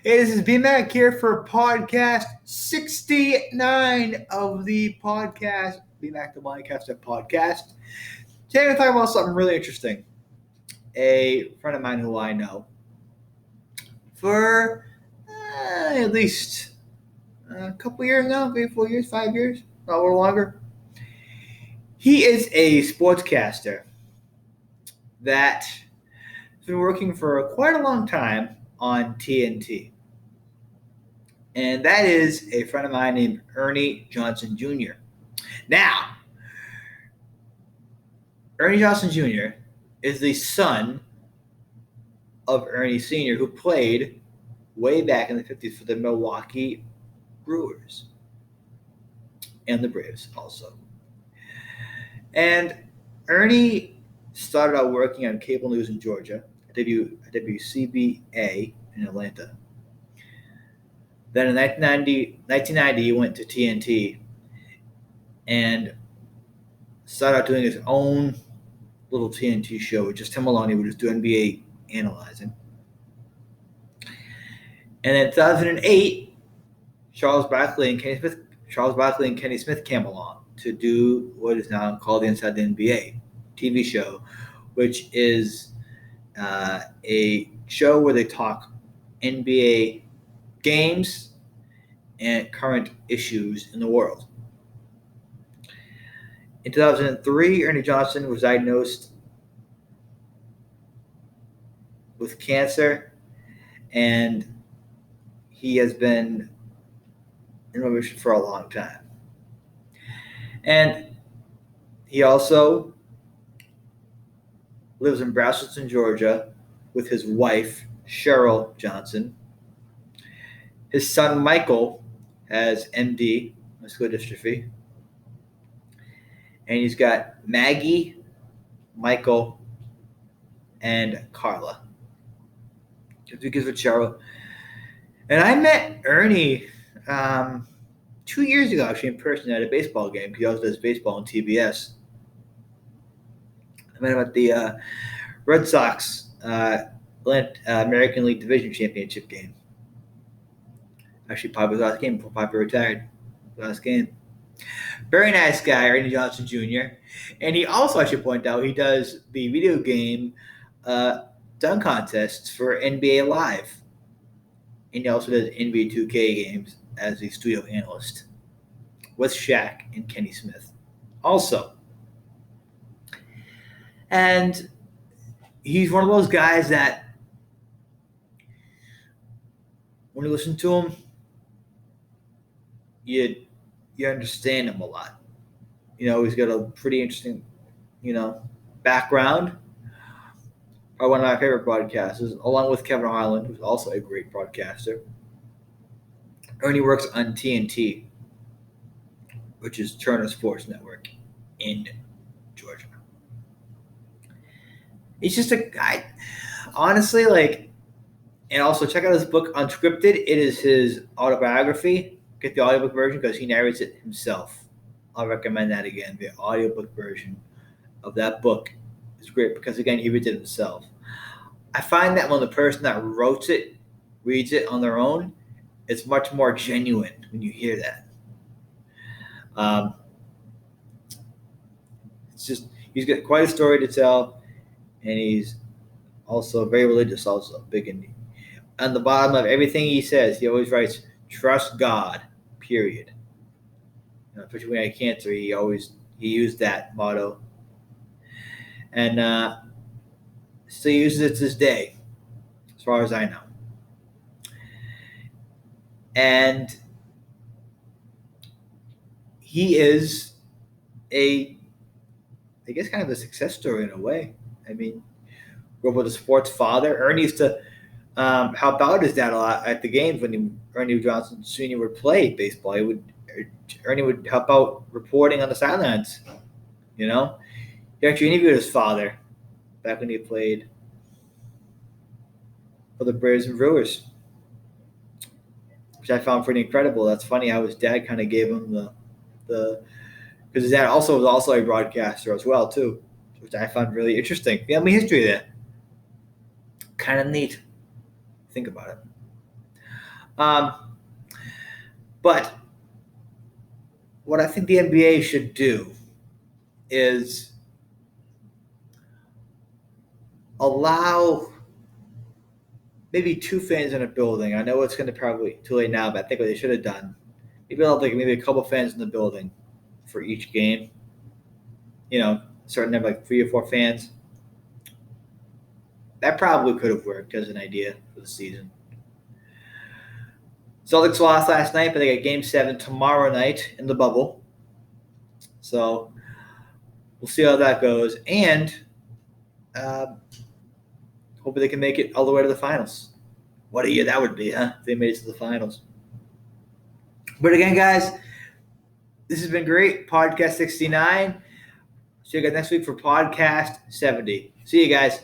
Hey, this is BMAC here for podcast 69 of the podcast, BMAC the Moneycaster podcast. Today we're talking about something really interesting. A friend of mine who I know for at least a couple years now, maybe 4 years, 5 years, a little longer. He is a sportscaster that has been working for quite a long time on TNT. And that is a friend of mine named Ernie Johnson Jr. Now, Ernie Johnson Jr. is the son of Ernie Sr., who played way back in the 50s for the Milwaukee Brewers and the Braves also. And Ernie started out working on cable news in Georgia, WCBA in Atlanta. Then in 1990 he went to TNT and started out doing his own little TNT show with just him alone. He would just do NBA analyzing. And in 2008, Charles Barkley and Kenny Smith came along to do what is now called the Inside the NBA TV show, which is a show where they talk NBA games and current issues in the world. In 2003, Ernie Johnson was diagnosed with cancer, and he has been in remission for a long time. And he also lives in Braselton, Georgia, with his wife, Cheryl Johnson. His son, Michael, has MD, muscular dystrophy. And he's got Maggie, Michael, and Carla. Because with Cheryl. And I met Ernie 2 years ago, actually, in person at a baseball game. He also does baseball on TBS. I met him at the Red Sox American League Division Championship game. Actually, Papa's last game before Papa retired. Last game. Very nice guy, Ernie Johnson Jr. And he also, I should point out, he does the video game dunk contests for NBA Live. And he also does NBA 2K games as a studio analyst with Shaq and Kenny Smith. Also. And he's one of those guys that when you listen to him, you understand him a lot. He's got a pretty interesting, background. One of my favorite broadcasters, along with Kevin Harlan, who's also a great broadcaster. Ernie works on TNT, which is Turner Sports Network in Georgia. He's just a guy, honestly, and also check out his book, Unscripted. It is his autobiography. Get the audiobook version because he narrates it himself. I'll recommend that again. The audiobook version of that book is great because, again, he reads it himself. I find that when the person that wrote it reads it on their own, it's much more genuine when you hear that. It's just, he's got quite a story to tell, and he's also very religious, also big in. On the bottom of everything he says, he always writes, "Trust God," period. Especially when he had cancer, he used that motto. And still uses it to this day, as far as I know. And he is I guess, kind of a success story in a way. I mean, grew up with a sports father. Ernie used to help out his dad a lot at the games when Ernie Johnson Sr. would play baseball. Ernie would help out reporting on the sidelines. He actually interviewed his father back when he played for the Braves and Brewers, which I found pretty incredible. That's funny how his dad kind of gave him the because his dad was also a broadcaster as well too, which I found really interesting. Family history there, kind of neat. Think about it. But what I think the NBA should do is allow maybe 2 fans in a building. I know it's going to probably too late now, but I think what they should have done, maybe I'll like maybe a couple fans in the building for each game. Certain number, like 3 or 4 fans. That probably could have worked as an idea for the season. Celtics lost last night, but they got Game 7 tomorrow night in the bubble. So we'll see how that goes. And hopefully they can make it all the way to the finals. What a year that would be, huh? If they made it to the finals. But again, guys, this has been great. Podcast 69. See you guys next week for Podcast 70. See you guys.